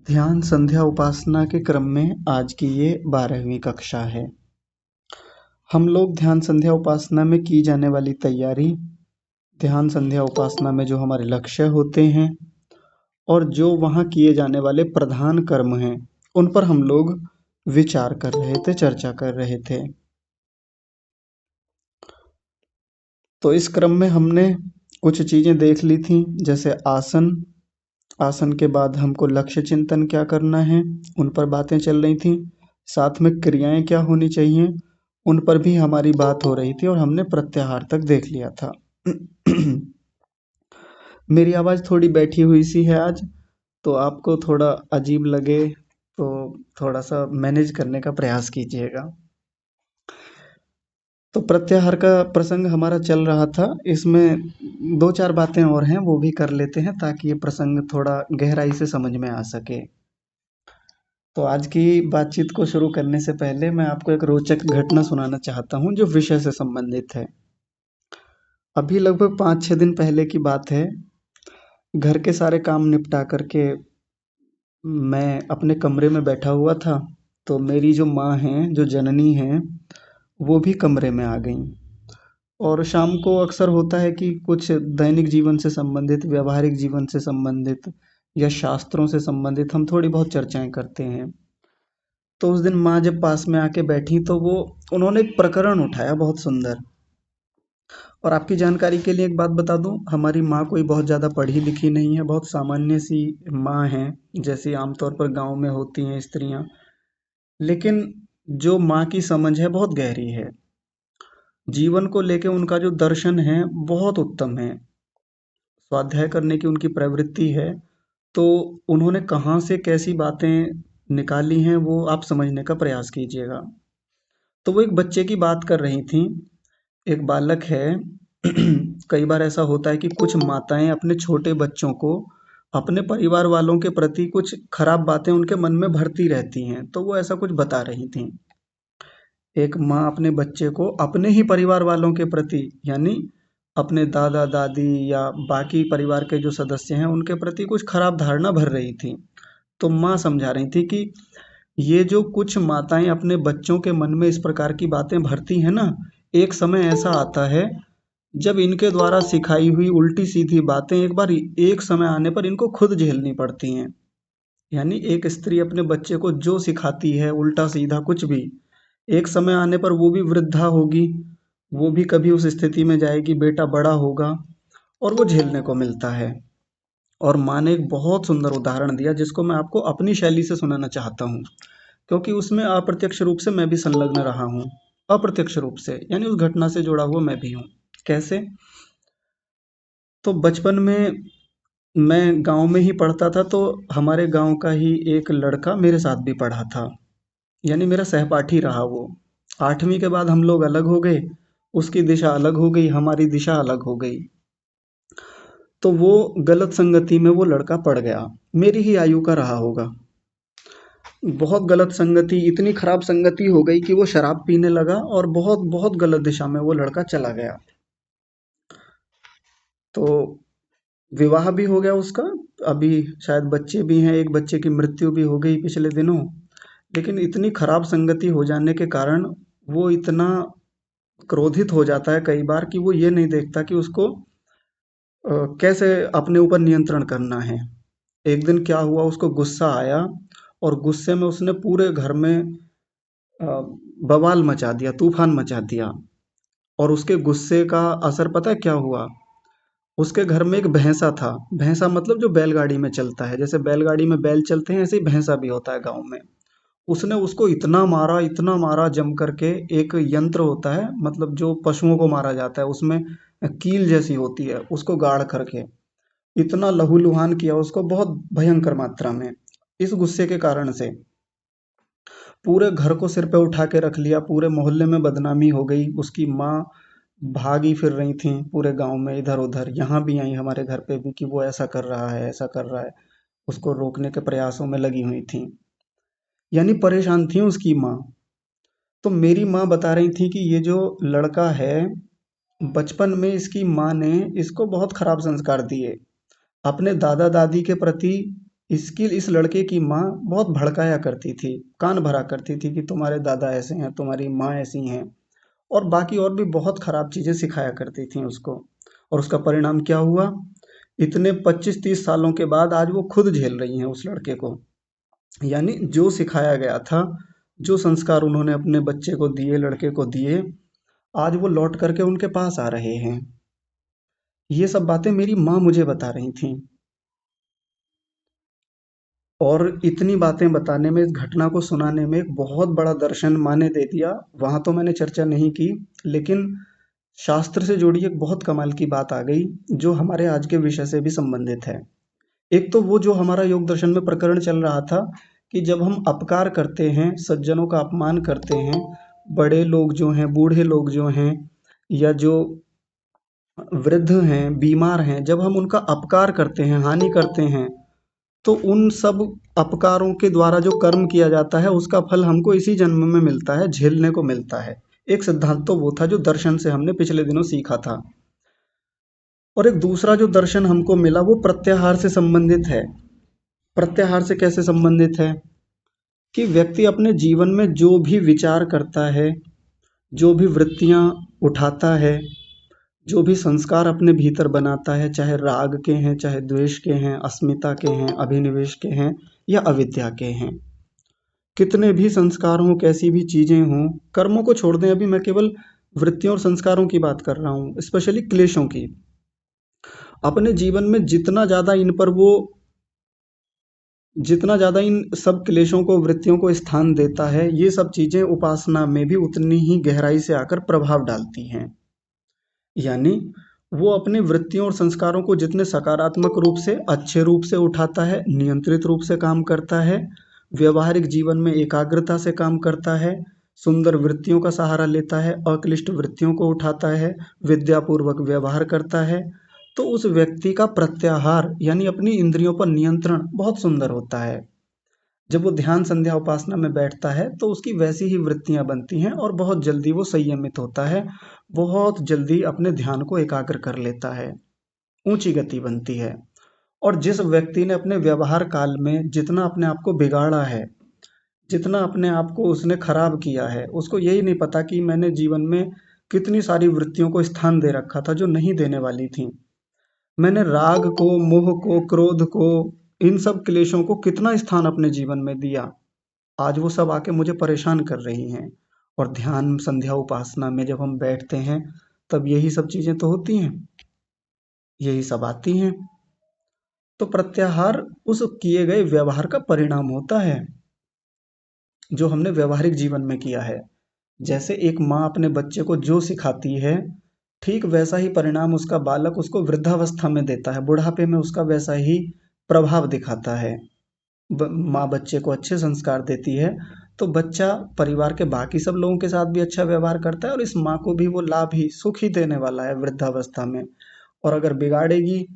ध्यान संध्या उपासना के क्रम में आज की ये 12वीं कक्षा है। हम लोग ध्यान संध्या उपासना में की जाने वाली तैयारी, ध्यान संध्या उपासना में जो हमारे लक्ष्य होते हैं और जो वहाँ किए जाने वाले प्रधान कर्म हैं, उन पर हम लोग विचार कर रहे थे, चर्चा कर रहे थे। तो इस क्रम में हमने कुछ चीज़ें देख ली थी, जैसे आसन। आसन के बाद हमको लक्ष्य चिंतन क्या करना है, उन पर बातें चल रही थी। साथ में क्रियाएं क्या होनी चाहिए, उन पर भी हमारी बात हो रही थी और हमने प्रत्याहार तक देख लिया था। मेरी आवाज़ थोड़ी बैठी हुई सी है आज, तो आपको थोड़ा अजीब लगे तो थोड़ा सा मैनेज करने का प्रयास कीजिएगा। तो प्रत्याहार का प्रसंग हमारा चल रहा था, इसमें दो चार बातें और हैं, वो भी कर लेते हैं ताकि ये प्रसंग थोड़ा गहराई से समझ में आ सके। तो आज की बातचीत को शुरू करने से पहले मैं आपको एक रोचक घटना सुनाना चाहता हूँ जो विषय से संबंधित है। अभी लगभग 5-6 दिन पहले की बात है। घर के सारे काम निपटा करके मैं अपने कमरे में बैठा हुआ था, तो मेरी जो माँ हैं, जो जननी हैं, वो भी कमरे में आ गईं। और शाम को अक्सर होता है कि कुछ दैनिक जीवन से संबंधित, व्यावहारिक जीवन से संबंधित या शास्त्रों से संबंधित हम थोड़ी बहुत चर्चाएं करते हैं। तो उस दिन माँ जब पास में आके बैठी तो वो उन्होंने एक प्रकरण उठाया बहुत सुंदर। और आपकी जानकारी के लिए एक बात बता दूं, हमारी माँ कोई बहुत ज़्यादा पढ़ी लिखी नहीं है, बहुत सामान्य सी माँ हैं, जैसी आमतौर पर गांव में होती हैं स्त्रियां। लेकिन जो माँ की समझ है बहुत गहरी है, जीवन को लेके उनका जो दर्शन है बहुत उत्तम है, स्वाध्याय करने की उनकी प्रवृत्ति है। तो उन्होंने कहाँ से कैसी बातें निकाली हैं वो आप समझने का प्रयास कीजिएगा। तो वो एक बच्चे की बात कर रही थीं। एक बालक है। कई बार ऐसा होता है कि कुछ माताएं अपने छोटे बच्चों को अपने परिवार वालों के प्रति कुछ खराब बातें उनके मन में भरती रहती हैं, तो वो ऐसा कुछ बता रही थीं। एक माँ अपने बच्चे को अपने ही परिवार वालों के प्रति, यानी अपने दादा दादी या बाकी परिवार के जो सदस्य हैं उनके प्रति कुछ खराब धारणा भर रही थी। तो माँ समझा रही थी कि ये जो कुछ माताएं अपने बच्चों के मन में इस प्रकार की बातें भरती हैं ना, एक समय ऐसा आता है जब इनके द्वारा सिखाई हुई उल्टी सीधी बातें एक बार एक समय आने पर इनको खुद झेलनी पड़ती हैं। यानी एक स्त्री अपने बच्चे को जो सिखाती है उल्टा सीधा कुछ भी, एक समय आने पर वो भी वृद्धा होगी, वो भी कभी उस स्थिति में जाएगी, बेटा बड़ा होगा और वो झेलने को मिलता है। और माँ ने एक बहुत सुंदर उदाहरण दिया जिसको मैं आपको अपनी शैली से सुनाना चाहता हूँ, क्योंकि उसमें अप्रत्यक्ष रूप से मैं भी संलग्न रहा हूँ। अप्रत्यक्ष रूप से यानी उस घटना से जुड़ा हुआ मैं भी हूँ। कैसे? तो बचपन में मैं गांव में ही पढ़ता था, तो हमारे गांव का ही एक लड़का मेरे साथ भी पढ़ा था, यानी मेरा सहपाठी रहा वो। 8वीं के बाद हम लोग अलग हो गए, उसकी दिशा अलग हो गई, हमारी दिशा अलग हो गई। तो वो गलत संगति में वो लड़का पड़ गया, मेरी ही आयु का रहा होगा। बहुत गलत संगति, इतनी खराब संगति हो गई कि वो शराब पीने लगा और बहुत बहुत गलत दिशा में वो लड़का चला गया। तो विवाह भी हो गया उसका, अभी शायद बच्चे भी हैं, एक बच्चे की मृत्यु भी हो गई पिछले दिनों। लेकिन इतनी खराब संगति हो जाने के कारण वो इतना क्रोधित हो जाता है कई बार कि वो ये नहीं देखता कि उसको कैसे अपने ऊपर नियंत्रण करना है। एक दिन क्या हुआ, उसको गुस्सा आया और गुस्से में उसने पूरे घर में अ, बवाल मचा दिया, तूफान मचा दिया। और उसके गुस्से का असर पता है क्या हुआ? उसके घर में एक भैंसा था। भैंसा मतलब जो बैलगाड़ी में चलता है, जैसे बैलगाड़ी में बैल चलते हैं ऐसे ही भैंसा भी होता है गाँव में। उसने उसको इतना मारा जम करके। एक यंत्र होता है, मतलब जो पशुओं को मारा जाता है, उसमें कील जैसी होती है, उसको गाड़ करके इतना लहूलुहान किया उसको बहुत भयंकर मात्रा में। इस गुस्से के कारण से पूरे घर को सिर पे उठा के रख लिया, पूरे मोहल्ले में बदनामी हो गई। उसकी माँ भागी फिर रही थी पूरे गांव में इधर उधर, यहाँ भी आई हमारे घर पे भी कि वो ऐसा कर रहा है, ऐसा कर रहा है। उसको रोकने के प्रयासों में लगी हुई थी, यानी परेशान थी उसकी माँ। तो मेरी माँ बता रही थी कि ये जो लड़का है, बचपन में इसकी माँ ने इसको बहुत खराब संस्कार दिए। अपने दादा दादी के प्रति इसकी इस लड़के की माँ बहुत भड़काया करती थी, कान भरा करती थी कि तुम्हारे दादा ऐसे हैं, तुम्हारी माँ ऐसी हैं, और बाकी और भी बहुत खराब चीजें सिखाया करती थी उसको। और उसका परिणाम क्या हुआ? इतने 25-30 सालों के बाद आज वो खुद झेल रही हैं उस लड़के को। यानी जो सिखाया गया था, जो संस्कार उन्होंने अपने बच्चे को दिए, लड़के को दिए, आज वो लौट करके उनके पास आ रहे हैं। ये सब बातें मेरी माँ मुझे बता रही थी। और इतनी बातें बताने में, इस घटना को सुनाने में एक बहुत बड़ा दर्शन माँ ने दे दिया। वहाँ तो मैंने चर्चा नहीं की, लेकिन शास्त्र से जुड़ी एक बहुत कमाल की बात आ गई, जो हमारे आज के विषय से भी संबंधित है। एक तो वो जो हमारा योग दर्शन में प्रकरण चल रहा था कि जब हम अपकार करते हैं, सज्जनों का अपमान करते हैं, बड़े लोग जो हैं, बूढ़े लोग जो हैं, या जो वृद्ध हैं, बीमार हैं, जब हम उनका अपकार करते हैं, हानि करते हैं, तो उन सब अपकारों के द्वारा जो कर्म किया जाता है उसका फल हमको इसी जन्म में मिलता है, झेलने को मिलता है। एक सिद्धांत तो वो था जो दर्शन से हमने पिछले दिनों सीखा था। और एक दूसरा जो दर्शन हमको मिला वो प्रत्याहार से संबंधित है। प्रत्याहार से कैसे संबंधित है? कि व्यक्ति अपने जीवन में जो भी विचार करता है, जो भी वृत्तियां उठाता है, जो भी संस्कार अपने भीतर बनाता है, चाहे राग के हैं, चाहे द्वेष के हैं, अस्मिता के हैं, अभिनिवेश के हैं, या अविद्या के हैं, कितने भी संस्कार हों, कैसी भी चीजें हों, कर्मों को छोड़ दें, अभी मैं केवल वृत्तियों और संस्कारों की बात कर रहा हूँ, स्पेशली क्लेशों की। अपने जीवन में जितना ज़्यादा इन सब क्लेशों को, वृत्तियों को स्थान देता है, ये सब चीज़ें उपासना में भी उतनी ही गहराई से आकर प्रभाव डालती हैं। यानी वो अपनी वृत्तियों और संस्कारों को जितने सकारात्मक रूप से, अच्छे रूप से उठाता है, नियंत्रित रूप से काम करता है, व्यवहारिक जीवन में एकाग्रता से काम करता है, सुंदर वृत्तियों का सहारा लेता है, अक्लिष्ट वृत्तियों को उठाता है, विद्यापूर्वक व्यवहार करता है, तो उस व्यक्ति का प्रत्याहार यानी अपनी इंद्रियों पर नियंत्रण बहुत सुंदर होता है। जब वो ध्यान संध्या उपासना में बैठता है तो उसकी वैसी ही वृत्तियां बनती हैं और बहुत जल्दी वो संयमित होता है, बहुत जल्दी अपने ध्यान को एकाग्र कर लेता है, ऊंची गति बनती है। और जिस व्यक्ति ने अपने व्यवहार काल में जितना अपने आप को बिगाड़ा है, जितना अपने आप को उसने खराब किया है, उसको यही नहीं पता कि मैंने जीवन में कितनी सारी वृत्तियों को स्थान दे रखा था जो नहीं देने वाली थी। मैंने राग को, मोह को, क्रोध को, इन सब क्लेशों को कितना स्थान अपने जीवन में दिया। आज वो सब आके मुझे परेशान कर रही हैं। और ध्यान संध्या उपासना में जब हम बैठते हैं तब यही सब चीजें तो होती हैं, यही सब आती हैं। तो प्रत्याहार उस किए गए व्यवहार का परिणाम होता है जो हमने व्यवहारिक जीवन में किया है। जैसे एक माँ अपने बच्चे को जो सिखाती है, ठीक वैसा ही परिणाम उसका बालक उसको वृद्धावस्था में देता है, बुढ़ापे में उसका वैसा ही प्रभाव दिखाता है। माँ बच्चे को अच्छे संस्कार देती है तो बच्चा परिवार के बाकी सब लोगों के साथ भी अच्छा व्यवहार करता है, और इस माँ को भी वो लाभ ही, सुख ही देने वाला है वृद्धावस्था में। और अगर बिगाड़ेगी,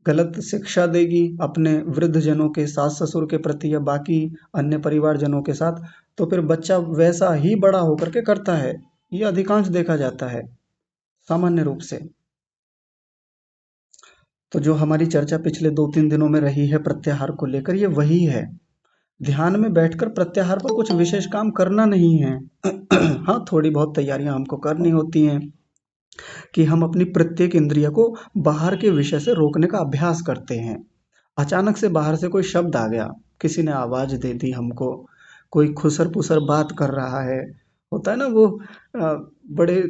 गलत शिक्षा देगी अपने वृद्ध जनों के, सास ससुर के प्रति या बाकी अन्य परिवारजनों के साथ, तो फिर बच्चा वैसा ही बड़ा होकर के करता है। ये अधिकांश देखा जाता है सामान्य रूप से। तो जो हमारी चर्चा पिछले 2-3 दिनों में रही है प्रत्याहार को लेकर, ये वही है। ध्यान में बैठकर प्रत्याहार पर कुछ विशेष काम करना नहीं है। हाँ, थोड़ी बहुत तैयारियां हमको करनी होती हैं कि हम अपनी प्रत्येक इंद्रिय को बाहर के विषय से रोकने का अभ्यास करते हैं। अचानक से बाहर से कोई शब्द आ गया, किसी ने आवाज दे दी हमको, कोई खुसर पुसर बात कर रहा है, होता है ना वो, बड़े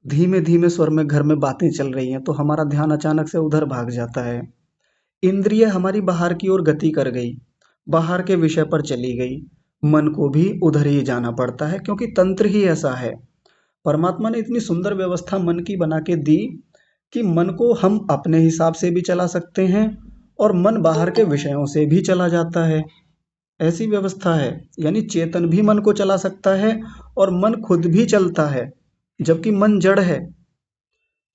धीमे धीमे स्वर में घर में बातें चल रही हैं तो हमारा ध्यान अचानक से उधर भाग जाता है। इंद्रिय हमारी बाहर की ओर गति कर गई, बाहर के विषय पर चली गई, मन को भी उधर ही जाना पड़ता है क्योंकि तंत्र ही ऐसा है। परमात्मा ने इतनी सुंदर व्यवस्था मन की बना के दी कि मन को हम अपने हिसाब से भी चला सकते हैं और मन बाहर के विषयों से भी चला जाता है। ऐसी व्यवस्था है, यानी चेतन भी मन को चला सकता है और मन खुद भी चलता है, जबकि मन जड़ है।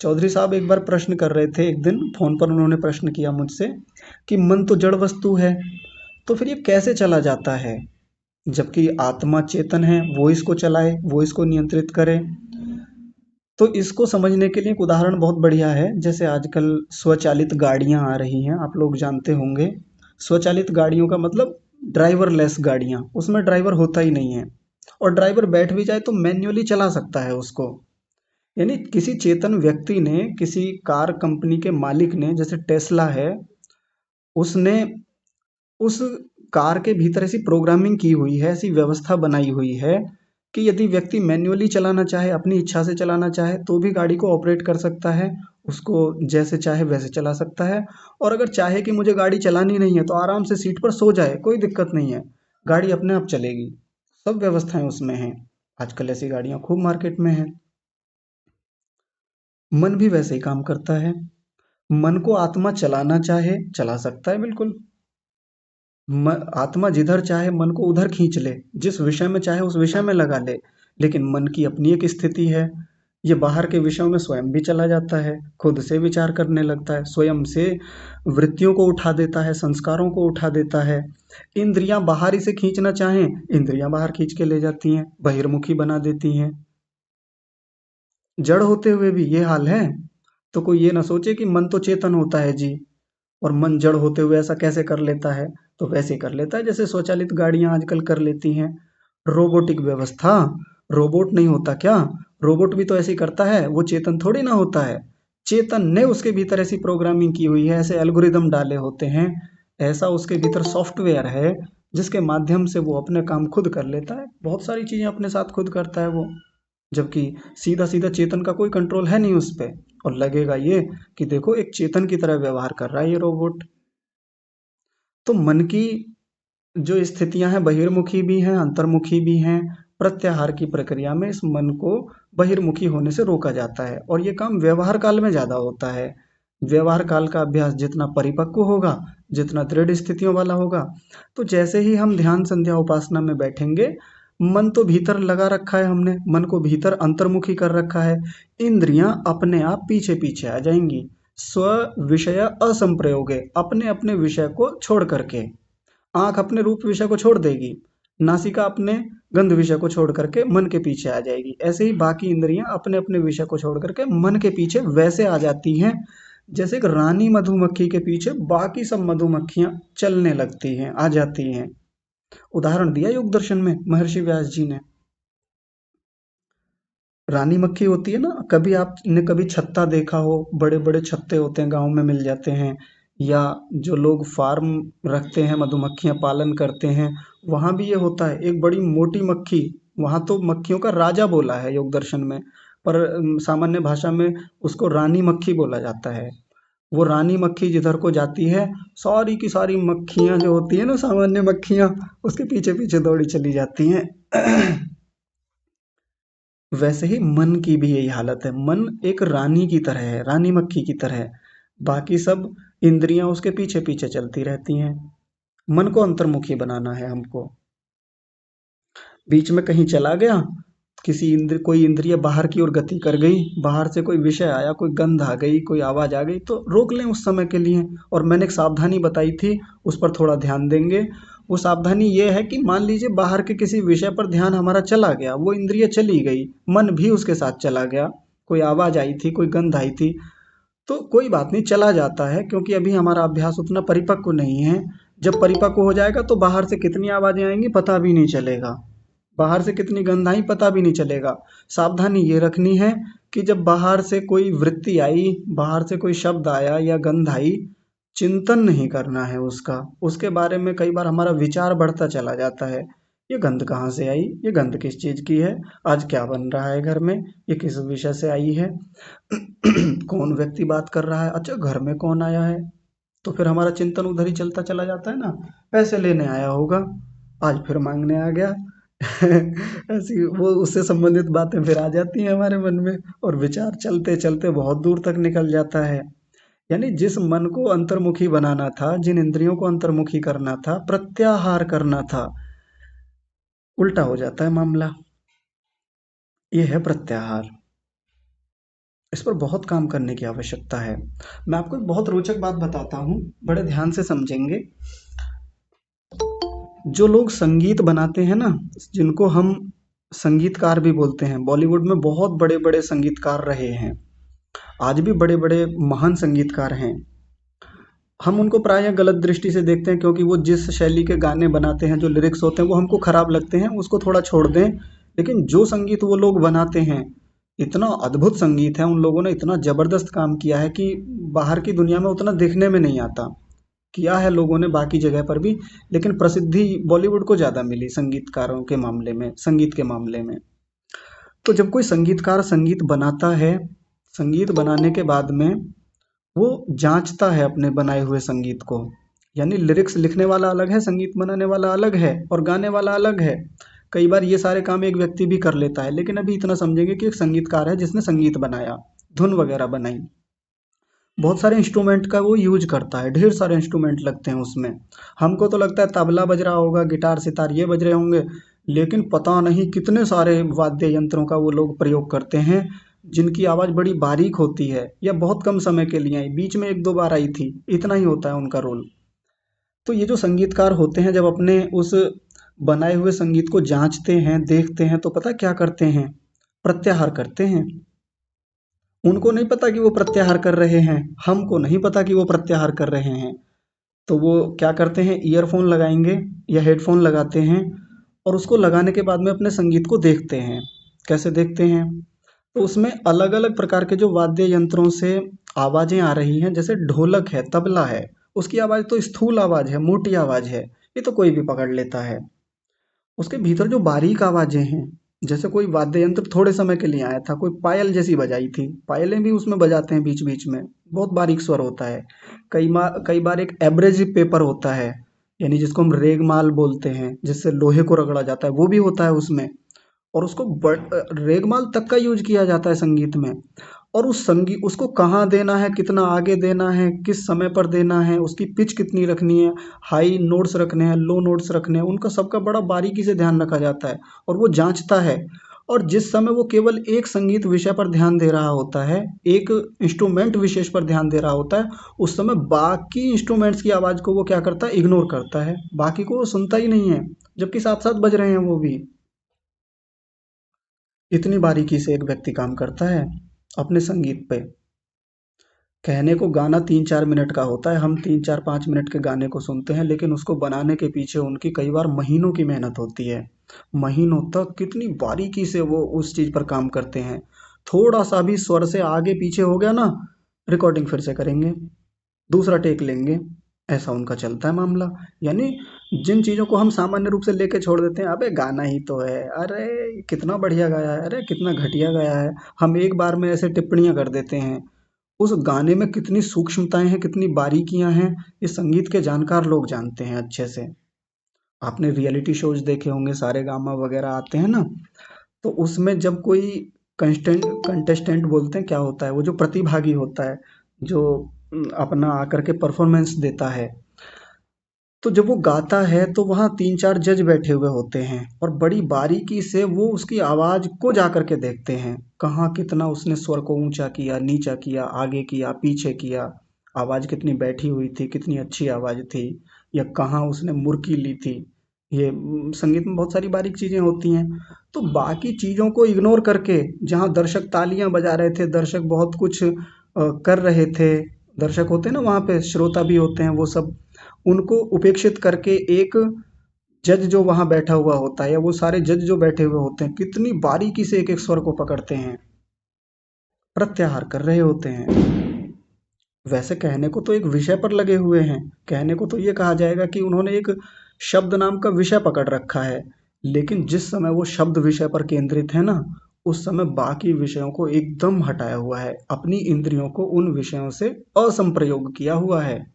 चौधरी साहब एक बार प्रश्न कर रहे थे, एक दिन फोन पर उन्होंने प्रश्न किया मुझसे कि मन तो जड़ वस्तु है, तो फिर ये कैसे चला जाता है जबकि आत्मा चेतन है, वो इसको चलाए, वो इसको नियंत्रित करे। तो इसको समझने के लिए एक उदाहरण बहुत बढ़िया है। जैसे आजकल स्वचालित गाड़ियां आ रही हैं, आप लोग जानते होंगे। स्वचालित गाड़ियों का मतलब ड्राइवरलेस गाड़ियां, उसमें ड्राइवर होता ही नहीं है, और ड्राइवर बैठ भी जाए तो मैन्युअली चला सकता है उसको। यानी किसी चेतन व्यक्ति ने, किसी कार कंपनी के मालिक ने, जैसे टेस्ला है, उसने उस कार के भीतर ऐसी प्रोग्रामिंग की हुई है, ऐसी व्यवस्था बनाई हुई है कि यदि व्यक्ति मैन्युअली चलाना चाहे, अपनी इच्छा से चलाना चाहे, तो भी गाड़ी को ऑपरेट कर सकता है, उसको जैसे चाहे वैसे चला सकता है। और अगर चाहे कि मुझे गाड़ी चलानी नहीं है तो आराम से सीट पर सो जाए, कोई दिक्कत नहीं है, गाड़ी अपने आप चलेगी। सब व्यवस्थाएं उसमें हैं। आजकल ऐसी गाड़ियां खूब मार्केट में हैं। मन भी वैसे ही काम करता है। मन को आत्मा चलाना चाहे चला सकता है, बिल्कुल। आत्मा जिधर चाहे मन को उधर खींच ले, जिस विषय में चाहे उस विषय में लगा ले। लेकिन मन की अपनी एक स्थिति है। ये बाहर के विषयों में स्वयं भी चला जाता है, खुद से विचार करने लगता है, स्वयं से वृत्तियों को उठा देता है, संस्कारों को उठा देता है। इंद्रियां बाहर इसे खींचना चाहें, इंद्रियां बाहर खींच के ले जाती हैं, बहिर्मुखी बना देती हैं। जड़ होते हुए भी ये हाल है। तो कोई ये ना सोचे कि मन तो चेतन होता है जी, और मन जड़ होते हुए ऐसा कैसे कर लेता है। तो वैसे कर लेता है जैसे स्वचालित गाड़ियां आजकल कर लेती हैं। रोबोटिक व्यवस्था, रोबोट नहीं होता क्या? रोबोट भी तो ऐसे ही करता है, वो चेतन थोड़ी ना होता है। चेतन ने उसके भीतर ऐसी प्रोग्रामिंग की हुई है, ऐसे एल्गोरिदम डाले होते हैं, ऐसा उसके भीतर सॉफ्टवेयर है, जिसके माध्यम से वो अपने काम खुद कर लेता है, बहुत सारी चीजें अपने साथ खुद करता है वो। जबकि सीधा सीधा चेतन का कोई कंट्रोल है नहीं उस पे। और लगेगा ये कि देखो एक चेतन की तरह व्यवहार कर रहा है ये रोबोट। तो मन की जो स्थितियां हैं, बहिर्मुखी भी हैं, अंतर्मुखी भी हैं। प्रत्याहार की प्रक्रिया में इस मन को बहिर्मुखी होने से रोका जाता है, और ये काम व्यवहार काल में ज्यादा होता है। व्यवहार काल का अभ्यास जितना परिपक्व होगा, जितना दृढ़ स्थितियों वाला होगा, तो जैसे ही हम ध्यान संध्या उपासना में बैठेंगे, मन तो भीतर लगा रखा है हमने, मन को भीतर अंतर्मुखी कर रखा है। इंद्रियां अपने आप पीछे पीछे आ जाएंगी, स्व विषय असंप्रयोगे, अपने अपने विषय को छोड़ करके। आंख अपने रूप विषय को छोड़ देगी, नासिका अपने गंध विषय को छोड़ करके मन के पीछे आ जाएगी। ऐसे ही बाकी इंद्रियां अपने अपने विषय को छोड़ करके मन के पीछे वैसे आ जाती हैं, जैसे एक रानी मधुमक्खी के पीछे बाकी सब मधुमक्खियां चलने लगती हैं, आ जाती हैं। उदाहरण दिया योग दर्शन में महर्षि व्यास जी ने। रानी मक्खी होती है ना, कभी आपने कभी छत्ता देखा हो, बड़े बड़े छत्ते होते हैं, गांव में मिल जाते हैं, या जो लोग फार्म रखते हैं, मधुमक्खियां पालन करते हैं, वहां भी ये होता है, एक बड़ी मोटी मक्खी। वहां तो मक्खियों का राजा बोला है योग दर्शन में, पर सामान्य भाषा में उसको रानी मक्खी बोला जाता है। वो रानी मक्खी जिधर को जाती है, सारी की सारी मक्खियां जो होती है ना, सामान्य मक्खियां, उसके पीछे पीछे दौड़ी चली जाती हैं। वैसे ही मन की भी यही हालत है। मन एक रानी की तरह है, रानी मक्खी की तरह। बाकी सब इंद्रियां उसके पीछे पीछे चलती रहती हैं। मन को अंतर्मुखी बनाना है हमको। बीच में कहीं चला गया, किसी इंद्र कोई इंद्रिय बाहर की ओर गति कर गई, बाहर से कोई विषय आया, कोई गंध आ गई, कोई आवाज आ गई, तो रोक लें उस समय के लिए। और मैंने एक सावधानी बताई थी, उस पर थोड़ा ध्यान देंगे। वो सावधानी ये है कि मान लीजिए बाहर के किसी विषय पर ध्यान हमारा चला गया, वो इंद्रिय चली गई, मन भी उसके साथ चला गया, कोई आवाज आई थी, कोई गंध आई थी, तो कोई बात नहीं, चला जाता है, क्योंकि अभी हमारा अभ्यास उतना परिपक्व नहीं है। जब परिपक्व हो जाएगा तो बाहर से कितनी आवाजें आएंगी पता भी नहीं चलेगा, बाहर से कितनी गंध आई पता भी नहीं चलेगा। सावधानी ये रखनी है कि जब बाहर से कोई वृत्ति आई, बाहर से कोई शब्द आया या गंध आई, चिंतन नहीं करना है उसका, उसके बारे में कई बार हमारा विचार बढ़ता चला जाता है। ये गंध कहाँ से आई, ये गंध किस चीज की है, आज क्या बन रहा है घर में, ये किस विषय से आई है, कौन व्यक्ति बात कर रहा है, अच्छा घर में कौन आया है। तो फिर हमारा चिंतन उधर ही चलता चला जाता है ना, पैसे लेने आया होगा, आज फिर मांगने आ गया। ऐसी वो उससे संबंधित बातें फिर आ जाती हैं हमारे मन में, और विचार चलते चलते बहुत दूर तक निकल जाता है। यानी जिस मन को अंतर्मुखी बनाना था, जिन इंद्रियों को अंतर्मुखी करना था, प्रत्याहार करना था, उल्टा हो जाता है मामला। ये है प्रत्याहार। इस पर बहुत काम करने की आवश्यकता है। मैं आपको एक बहुत रोचक बात बताता हूँ, बड़े ध्यान से समझेंगे। जो लोग संगीत बनाते हैं ना, जिनको हम संगीतकार भी बोलते हैं। बॉलीवुड में बहुत बड़े-बड़े संगीतकार रहे हैं। आज भी बड़े-बड़े महान संगीतकार हैं। हम उनको प्रायः गलत दृष्टि से देखते हैं क्योंकि वो जिस शैली के गाने बनाते हैं, जो लिरिक्स होते हैं वो हमको खराब लगते हैं, उसको थोड़ा छोड़ दें। लेकिन जो संगीत वो लोग बनाते हैं, इतना अद्भुत संगीत है, उन लोगों ने इतना ज़बरदस्त काम किया है कि बाहर की दुनिया में उतना देखने में नहीं आता। किया है लोगों ने बाकी जगह पर भी, लेकिन प्रसिद्धि बॉलीवुड को ज़्यादा मिली संगीतकारों के मामले में, संगीत के मामले में। तो जब कोई संगीतकार संगीत बनाता है, संगीत बनाने के बाद में वो जाँचता है अपने बनाए हुए संगीत को। यानी लिरिक्स लिखने वाला अलग है, संगीत बनाने वाला अलग है और गाने वाला अलग है। कई बार ये सारे काम एक व्यक्ति भी कर लेता है, लेकिन अभी इतना समझेंगे कि एक संगीतकार है जिसने संगीत बनाया, धुन वगैरह बनाई। बहुत सारे इंस्ट्रूमेंट का वो यूज़ करता है, ढेर सारे इंस्ट्रूमेंट लगते हैं उसमें। हमको तो लगता है तबला बज रहा होगा, गिटार, सितार ये बज रहे होंगे, लेकिन पता नहीं कितने सारे वाद्य यंत्रों का वो लोग प्रयोग करते हैं, जिनकी आवाज़ बड़ी बारीक होती है या बहुत कम समय के लिए आई, बीच में 1-2 बार आई थी, इतना ही होता है उनका रोल। तो ये जो संगीतकार होते हैं जब अपने उस बनाए हुए संगीत को जाँचते हैं, देखते हैं तो पता है क्या करते हैं? प्रत्याहार करते हैं। उनको नहीं पता कि वो प्रत्याहार कर रहे हैं, हमको नहीं पता कि वो प्रत्याहार कर रहे हैं। तो वो क्या करते हैं, ईयरफ़ोन लगाएँगे या हेडफ़ोन लगाते हैं और उसको लगाने के बाद में अपने संगीत को देखते हैं। कैसे देखते हैं? तो उसमें अलग-अलग प्रकार के जो वाद्य यंत्रों से आवाज़ें आ रही हैं, जैसे ढोलक है, तबला है, उसकी आवाज़ तो स्थूल आवाज़ है, मोटी आवाज़ है, ये तो कोई भी पकड़ लेता है। उसके भीतर जो बारीक आवाज़ें हैं, जैसे कोई वाद्य यंत्र थोड़े समय के लिए आया था, कोई पायल जैसी बजाई थी, पायलें भी उसमें बजाते हैं बीच-बीच में, बहुत बारीक स्वर होता है। कई बार एक एब्रेसिव पेपर होता है, यानी जिसको हम रेगमाल बोलते हैं, जिससे लोहे को रगड़ा जाता है, वो भी होता है उसमें। और उसको रेगमाल तक का यूज़ किया जाता है संगीत में। और उसको कहाँ देना है, कितना आगे देना है, किस समय पर देना है, उसकी पिच कितनी रखनी है, हाई नोट्स रखने हैं, लो नोट्स रखने हैं, उनका सबका बड़ा बारीकी से ध्यान रखा जाता है और वो जाँचता है। और जिस समय वो केवल एक संगीत विषय पर ध्यान दे रहा होता है, एक इंस्ट्रूमेंट विशेष पर ध्यान दे रहा होता है, उस समय बाकी इंस्ट्रूमेंट्स की आवाज़ को वो क्या करता है, इग्नोर करता है। बाकी को वो सुनता ही नहीं है, जबकि साथ-साथ बज रहे हैं वो भी। इतनी बारीकी से एक व्यक्ति काम करता है अपने संगीत पे। कहने को गाना 3-4 मिनट का होता है, हम 3-4-5 मिनट के गाने को सुनते हैं, लेकिन उसको बनाने के पीछे उनकी कई बार महीनों की मेहनत होती है। महीनों तक कितनी बारीकी से वो उस चीज़ पर काम करते हैं। थोड़ा-सा भी स्वर से आगे-पीछे हो गया ना, रिकॉर्डिंग फिर से करेंगे, दूसरा टेक लेंगे, ऐसा उनका चलता है मामला। यानी जिन चीज़ों को हम सामान्य रूप से लेके छोड़ देते हैं, अबे गाना ही तो है, अरे कितना बढ़िया गाया है, अरे कितना घटिया गाया है, हम एक बार में ऐसे टिप्पणियाँ कर देते हैं। उस गाने में कितनी सूक्ष्मताएँ हैं, कितनी बारीकियाँ हैं, ये संगीत के जानकार लोग जानते हैं अच्छे से। आपने रियलिटी शोज़ देखे होंगे, सारेगामा वगैरह आते हैं ना, तो उसमें जब कोई कंटेस्टेंट बोलते हैं क्या होता है, वो जो प्रतिभागी होता है, जो अपना आकर के परफॉर्मेंस देता है, तो जब वो गाता है तो वहाँ 3-4 जज बैठे हुए होते हैं और बड़ी बारीकी से वो उसकी आवाज़ को जा कर के देखते हैं। कहाँ कितना उसने स्वर को ऊँचा किया, नीचा किया, आगे किया, पीछे किया, आवाज़ कितनी बैठी हुई थी, कितनी अच्छी आवाज़ थी या कहाँ उसने मुर्की ली थी। ये संगीत में बहुत सारी बारीक चीज़ें होती हैं। तो बाकी चीज़ों को इग्नोर करके जहाँ दर्शक तालियाँ बजा रहे थे, दर्शक बहुत कुछ कर रहे थे, दर्शक होते हैं ना वहाँ पे, श्रोता भी होते हैं वो सब, उनको उपेक्षित करके एक जज जो वहाँ बैठा हुआ होता है या वो सारे जज जो बैठे हुए होते हैं, कितनी बारीकी से एक-एक स्वर को पकड़ते हैं, प्रत्याहार कर रहे होते हैं। वैसे कहने को तो एक विषय पर लगे हुए हैं, कहने को तो ये कहा जाएगा कि उन्होंने एक शब्द नाम का विषय पकड़ रखा है, लेकिन जिस समय वो शब्द विषय पर केंद्रित है ना, उस समय बाकी विषयों को एकदम हटाया हुआ है, अपनी इंद्रियों को उन विषयों से असंप्रयोग किया हुआ है।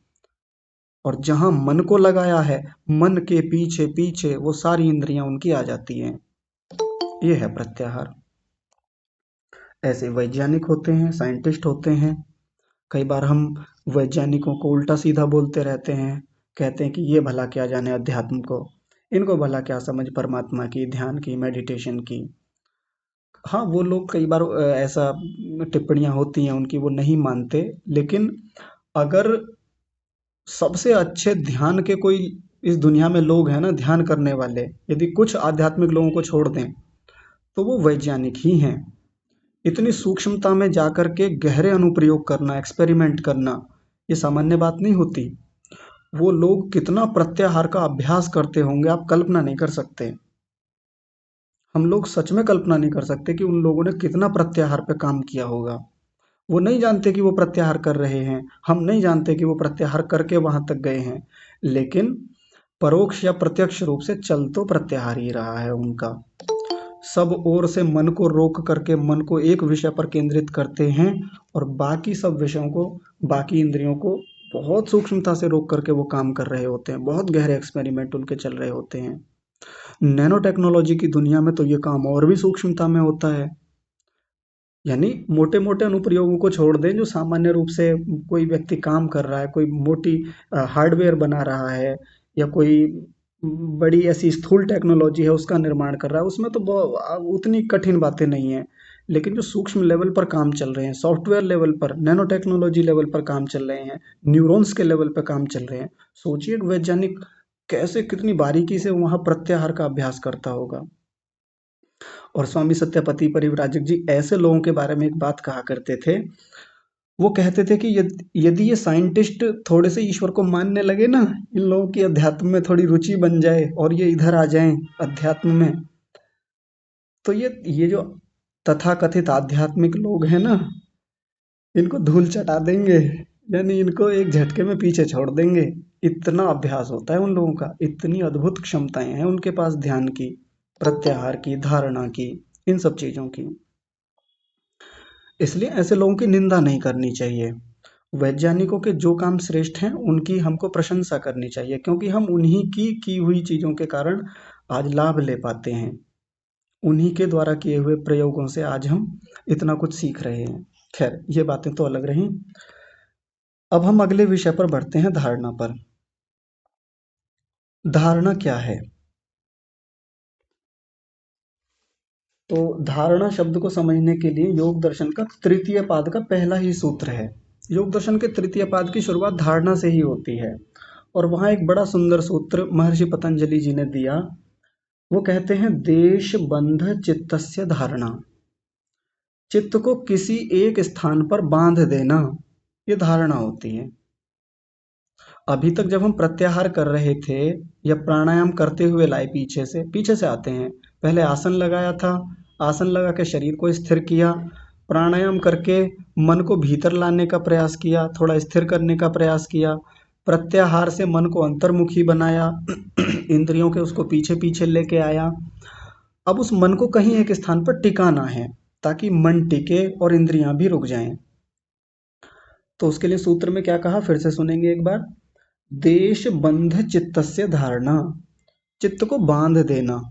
और जहाँ मन को लगाया है, मन के पीछे-पीछे वो सारी इंद्रियाँ उनकी आ जाती हैं। ये है प्रत्याहार। ऐसे वैज्ञानिक होते हैं, साइंटिस्ट होते हैं। कई बार हम वैज्ञानिकों को उल्टा-सीधा बोलते रहते हैं। कहते हैं कि ये भला क्या जाने अध्यात्म को, इनको भला क्या समझ परमात्मा की, ध्यान की, मेडिटेशन की। हाँ, वो लोग कई बार ऐसा टिप्पणियाँ होती हैं उनकी, वो नहीं मानते। लेकिन अगर सबसे अच्छे ध्यान के कोई इस दुनिया में लोग हैं ना ध्यान करने वाले, यदि कुछ आध्यात्मिक लोगों को छोड़ दें, तो वो वैज्ञानिक ही हैं। इतनी सूक्ष्मता में जाकर के गहरे अनुप्रयोग करना, एक्सपेरिमेंट करना, ये सामान्य बात नहीं होती। वो लोग कितना प्रत्याहार का अभ्यास करते होंगे, आप कल्पना नहीं कर सकते। हम लोग सच में कल्पना नहीं कर सकते कि उन लोगों ने कितना प्रत्याहार पे काम किया होगा। वो नहीं जानते कि वो प्रत्याहार कर रहे हैं, हम नहीं जानते कि वो प्रत्याहार करके वहां तक गए हैं, लेकिन परोक्ष या प्रत्यक्ष रूप से चल तो प्रत्याहार ही रहा है उनका। सब ओर से मन को रोक करके मन को एक विषय पर केंद्रित करते हैं, और बाकी सब विषयों को, बाकी इंद्रियों को बहुत सूक्ष्मता से रोक करके वो काम कर रहे होते हैं। बहुत गहरे एक्सपेरिमेंट उनके चल रहे होते हैं। नैनो टेक्नोलॉजी की दुनिया में तो ये काम और भी सूक्ष्मता में होता है। यानी मोटे मोटे अनुप्रयोगों को छोड़ दें, जो सामान्य रूप से कोई व्यक्ति काम कर रहा है, कोई मोटी हार्डवेयर बना रहा है, या कोई बड़ी ऐसी स्थूल टेक्नोलॉजी है उसका निर्माण कर रहा है, उसमें तो उतनी कठिन बातें नहीं है। लेकिन जो सूक्ष्म लेवल पर काम चल रहे हैं, सॉफ्टवेयर लेवल पर, नैनो टेक्नोलॉजी लेवल पर काम चल रहे हैं, न्यूरॉन्स के लेवल पर काम चल रहे हैं, सोचिए एक वैज्ञानिक कैसे कितनी बारीकी से वहां प्रत्याहार का अभ्यास करता होगा। और स्वामी सत्यपति परिव्राजक जी ऐसे लोगों के बारे में एक बात कहा करते थे। वो कहते थे कि यदि ये साइंटिस्ट थोड़े से ईश्वर को मानने लगे ना, इन लोगों की अध्यात्म में थोड़ी रुचि बन जाए और ये इधर आ जाएं अध्यात्म में, तो ये जो तथाकथित आध्यात्मिक लोग हैं ना, इनको धूल चटा देंगे। यानी इनको एक झटके में पीछे छोड़ देंगे। इतना अभ्यास होता है उन लोगों का, इतनी अद्भुत क्षमताएं हैं उनके पास, ध्यान की, प्रत्याहार की, धारणा की, इन सब चीजों की। इसलिए ऐसे लोगों की निंदा नहीं करनी चाहिए। वैज्ञानिकों के जो काम श्रेष्ठ हैं उनकी हमको प्रशंसा करनी चाहिए, क्योंकि हम उन्हीं की हुई चीजों के कारण आज लाभ ले पाते हैं। उन्हीं के द्वारा किए हुए प्रयोगों से आज हम इतना कुछ सीख रहे हैं। खैर, ये बातें तो अलग रहीं। अब हम अगले विषय पर बढ़ते हैं, धारणा पर। धारणा क्या है? तो धारणा शब्द को समझने के लिए योग दर्शन का तृतीय पाद का पहला ही सूत्र है। योग दर्शन के तृतीय पाद की शुरुआत धारणा से ही होती है, और वहां एक बड़ा सुंदर सूत्र महर्षि पतंजलि जी ने दिया। वो कहते हैं, देश बंध चित्तस्य धारणा। चित्त को किसी एक स्थान पर बांध देना, ये धारणा होती है। अभी तक जब हम प्रत्याहार कर रहे थे या प्राणायाम करते हुए लाए, पीछे से आते हैं। पहले आसन लगाया था, आसन लगा के शरीर को स्थिर किया, प्राणायाम करके मन को भीतर लाने का प्रयास किया, थोड़ा स्थिर करने का प्रयास किया, प्रत्याहार से मन को अंतर्मुखी बनाया, इंद्रियों के उसको पीछे पीछे लेके आया। अब उस मन को कहीं एक स्थान पर टिकाना है, ताकि मन टिके और इंद्रियां भी रुक जाएं। तो उसके लिए सूत्र में क्या कहा, फिर से सुनेंगे एक बार। देश बंध चित्तस्य धारणा, चित्त को बांध देना।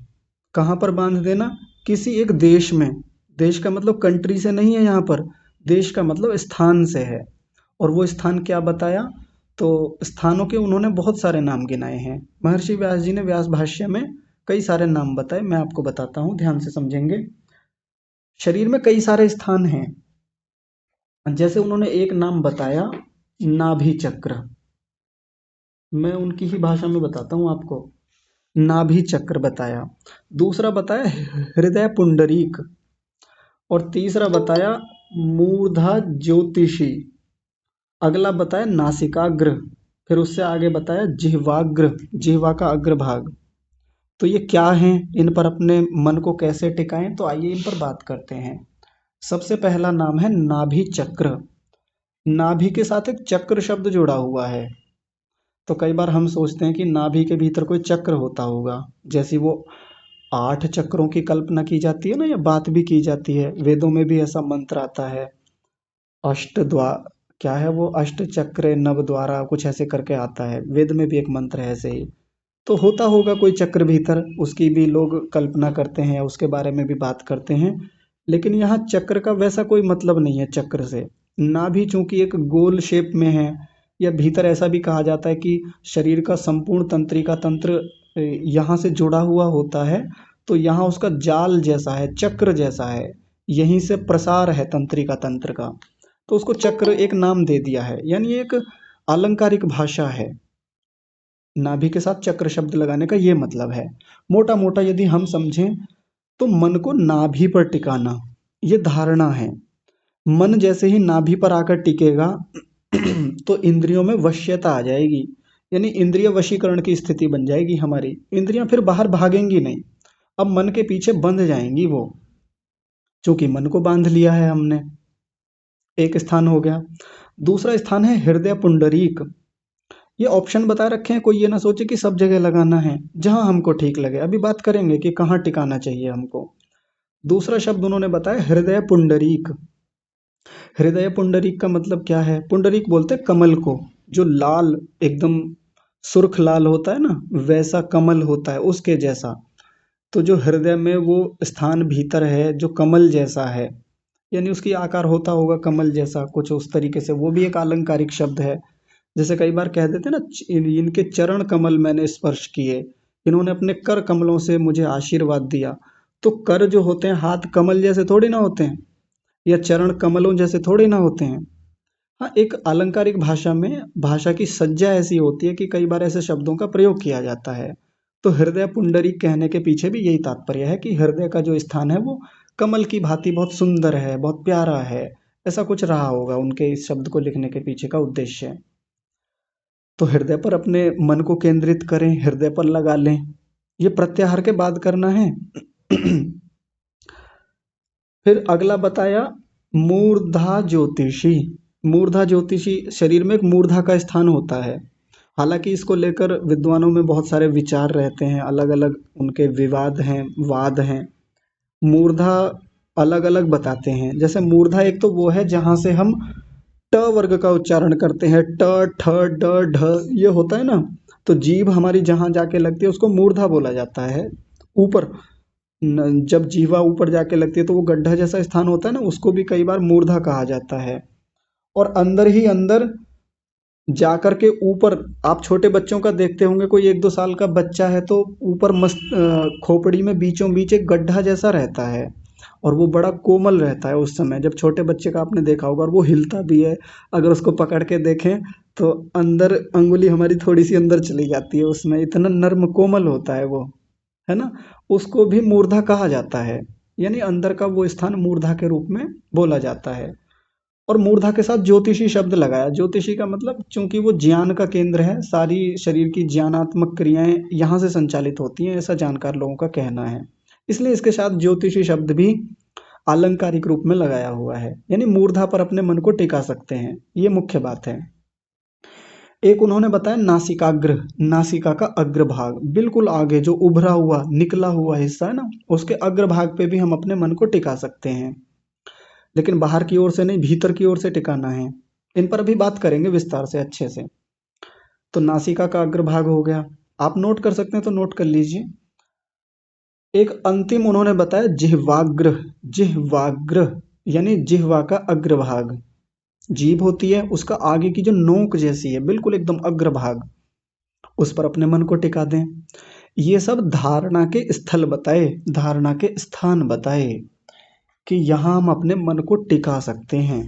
कहाँ पर बांध देना? किसी एक देश में। देश का मतलब कंट्री से नहीं है यहाँ पर, देश का मतलब स्थान से है। और वो स्थान क्या बताया? तो स्थानों के उन्होंने बहुत सारे नाम गिनाए हैं। महर्षि व्यास जी ने व्यास भाष्य में कई सारे नाम बताए, मैं आपको बताता हूँ, ध्यान से समझेंगे। शरीर में कई सारे स्थान हैं। जैसे उन्होंने एक नाम बताया, नाभि चक्र। मैं उनकी ही भाषा में बताता हूँ आपको। नाभि चक्र बताया, दूसरा बताया हृदय पुंडरीक, और तीसरा बताया मूर्धा ज्योतिषी, अगला बताया नासिकाग्र, फिर उससे आगे बताया जिह्वाग्र, जिह्वा का अग्रभाग। तो ये क्या हैं, इन पर अपने मन को कैसे टिकाएं? तो आइए इन पर बात करते हैं। सबसे पहला नाम है नाभि चक्र। नाभि के साथ एक चक्र शब्द जुड़ा हुआ है। तो कई बार हम सोचते हैं कि नाभि के भीतर कोई चक्र होता होगा, जैसी वो 8 चक्रों की कल्पना की जाती है ना, या बात भी की जाती है। वेदों में भी ऐसा मंत्र आता है, अष्ट द्वार, क्या है वो, अष्ट चक्र नव द्वारा, कुछ ऐसे करके आता है। वेद में भी एक मंत्र है ऐसे ही। तो होता होगा कोई चक्र भीतर, उसकी भी लोग कल्पना करते हैं, उसके बारे में भी बात करते हैं। लेकिन यहाँ चक्र का वैसा कोई मतलब नहीं है चक्र से। नाभि चूंकि एक गोल शेप में है, या भीतर ऐसा भी कहा जाता है कि शरीर का संपूर्ण तंत्रिका तंत्र यहाँ से जुड़ा हुआ होता है, तो यहाँ उसका जाल जैसा है, चक्र जैसा है, यहीं से प्रसार है तंत्रिका तंत्र का, तो उसको चक्र एक नाम दे दिया है। यानी एक आलंकारिक भाषा है। नाभि के साथ चक्र शब्द लगाने का ये मतलब है। मोटा मोटा यदि हम समझें, तो मन को नाभि पर टिकाना, ये धारणा है। मन जैसे ही नाभि पर आकर टिकेगा तो इंद्रियों में वश्यता आ जाएगी, यानी इंद्रिय वशीकरण की स्थिति बन जाएगी हमारी। इंद्रियां फिर बाहर भागेंगी नहीं, अब मन के पीछे बंध जाएंगी वो, क्योंकि मन को बांध लिया है हमने। एक स्थान हो गया। दूसरा स्थान है हृदय पुंडरीक। ये ऑप्शन बता रखे हैं, कोई ये ना सोचे कि सब जगह लगाना है, जहां हमको ठीक लगे। अभी बात करेंगे कि कहाँ टिकाना चाहिए हमको। दूसरा शब्द उन्होंने बताया हृदय पुंडरीक। हृदय पुंडरीक का मतलब क्या है? पुंडरीक बोलते हैं कमल को, जो लाल एकदम सुर्ख लाल होता है ना, वैसा कमल होता है उसके जैसा। तो जो हृदय में वो स्थान भीतर है जो कमल जैसा है, यानी उसकी आकार होता होगा कमल जैसा कुछ उस तरीके से, वो भी एक अलंकारिक शब्द है। जैसे कई बार कह देते हैं ना, इनके चरण कमल मैंने स्पर्श किए, इन्होंने अपने कर कमलों से मुझे आशीर्वाद दिया। तो कर जो होते हैं हाथ कमल जैसे थोड़ी ना होते हैं, या चरण कमलों जैसे थोड़े ना होते हैं। हाँ, एक अलंकारिक भाषा में भाषा की सज्जा ऐसी होती है कि कई बार ऐसे शब्दों का प्रयोग किया जाता है। तो हृदय पुंडरी कहने के पीछे भी यही तात्पर्य है कि हृदय का जो स्थान है वो कमल की भांति बहुत सुंदर है, बहुत प्यारा है। ऐसा कुछ रहा होगा उनके इस शब्द को लिखने के पीछे का उद्देश्य। तो हृदय पर अपने मन को केंद्रित करें, हृदय पर लगा लें। ये प्रत्याहार के बाद करना है। फिर अगला बताया मूर्धा ज्योतिषी। मूर्धा ज्योतिषी, शरीर में एक मूर्धा का स्थान होता है। हालांकि इसको लेकर विद्वानों में बहुत सारे विचार रहते हैं, अलग अलग उनके विवाद हैं, वाद हैं। मूर्धा अलग अलग बताते हैं। जैसे मूर्धा एक तो वो है जहां से हम ट वर्ग का उच्चारण करते हैं, ट ठ ड ढ, ये होता है ना। तो जीभ हमारी जहां जाके लगती है उसको मूर्धा बोला जाता है। ऊपर जब जीवा ऊपर जाके लगती है तो वो गड्ढा जैसा स्थान होता है ना, उसको भी कई बार मूर्धा कहा जाता है। और अंदर ही अंदर जाकर के ऊपर, आप छोटे बच्चों का देखते होंगे, कोई 1-2 साल का बच्चा है तो ऊपर मस्त खोपड़ी में बीचों बीच एक गड्ढा जैसा रहता है, और वो बड़ा कोमल रहता है उस समय, जब छोटे बच्चे का आपने देखा होगा, और वो हिलता भी है। अगर उसको पकड़ के देखें तो अंदर अंगुली हमारी थोड़ी सी अंदर चली जाती है उसमें, इतना नर्म कोमल होता है वो, है ना। उसको भी मूर्धा कहा जाता है, यानी अंदर का वो स्थान मूर्धा के रूप में बोला जाता है। और मूर्धा के साथ ज्योतिषी शब्द लगाया। ज्योतिषी का मतलब, चूंकि वो ज्ञान का केंद्र है, सारी शरीर की ज्ञानात्मक क्रियाएं यहाँ से संचालित होती हैं, ऐसा जानकार लोगों का कहना है। इसलिए इसके साथ ज्योतिषी शब्द भी आलंकारिक रूप में लगाया हुआ है, यानी मूर्धा पर अपने मन को टिका सकते हैं, ये मुख्य बात है। एक उन्होंने बताया नासिकाग्र। नासिका का अग्रभाग, बिल्कुल आगे जो उभरा हुआ निकला हुआ हिस्सा है ना, उसके अग्रभाग पे भी हम अपने मन को टिका सकते हैं। लेकिन बाहर की ओर से नहीं, भीतर की ओर से टिकाना है। इन पर अभी बात करेंगे विस्तार से अच्छे से। तो नासिका का अग्रभाग हो गया, आप नोट कर सकते हैं तो नोट कर लीजिए। एक अंतिम उन्होंने बताया जिह्वाग्र। जिह्वाग्र यानी जिह्वा का अग्रभाग, जीभ होती है उसका आगे की जो नोक जैसी है, बिल्कुल एकदम अग्रभाग, उस पर अपने मन को टिका दें। ये सब धारणा के स्थल बताए, धारणा के स्थान बताए कि यहां हम अपने मन को टिका सकते हैं।